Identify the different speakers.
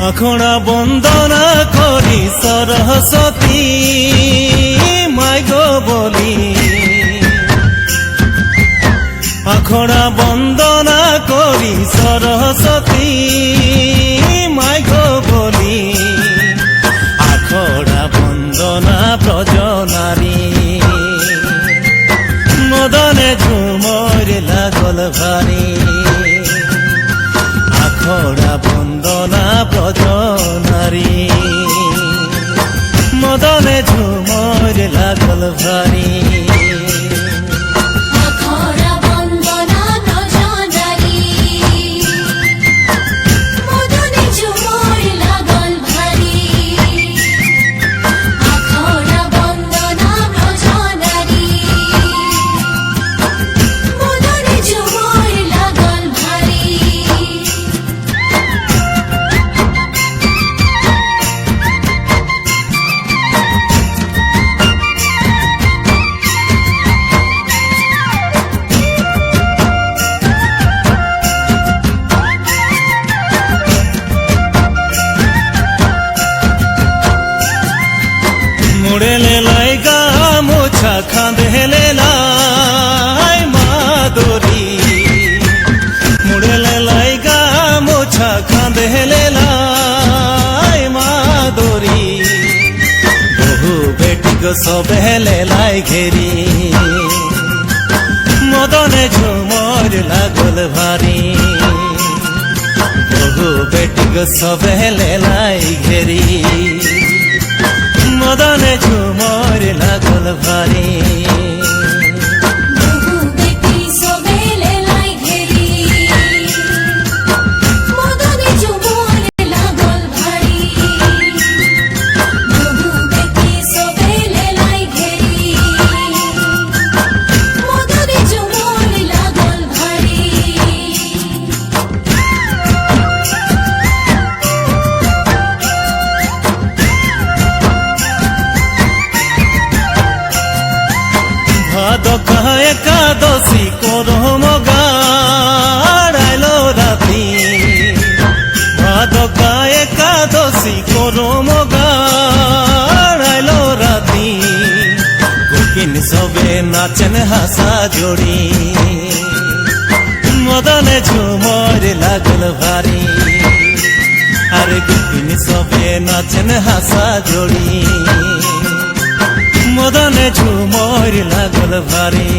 Speaker 1: আখড়া বন্দনা করি সরস্বতী মাই গো বলি, আখড়া বন্দনা করি সরস্বতী মাই গো বলি, আখড়া বন্দনা ব্রজনারী মদনে ঝুমর লাগল ভারী, আখড়া বন্দনা ব্রজনারী মদনে ঝুমর লাগল ভারী। মুড়েলে লাই গা মোছা খাঁধেলে লাই মাদরি, মুড়েলে লাই গা মোছা খাঁধেলে লাই মাদরি, বহু বেটি গো সবেলে লাই ঘেরি মদনে ঝুমর লাগল ভারী, বহু বেটি গো সবেলে লাই ঘেরি মদনে ঝুমর লাগল ভারী। ভাদকা একাদশী করম গাড়াইলো রাতি, ভাদকা একাদশী করম গাড়াইলো রাতি, গোপিন সবে নাচেন হাসা জড়ি মদনে ঝুমর লাগল ভারী, আরে গোপিন সবে নাচেন হাসা জড়ি মদনে ঝুমর লাগল ভারী।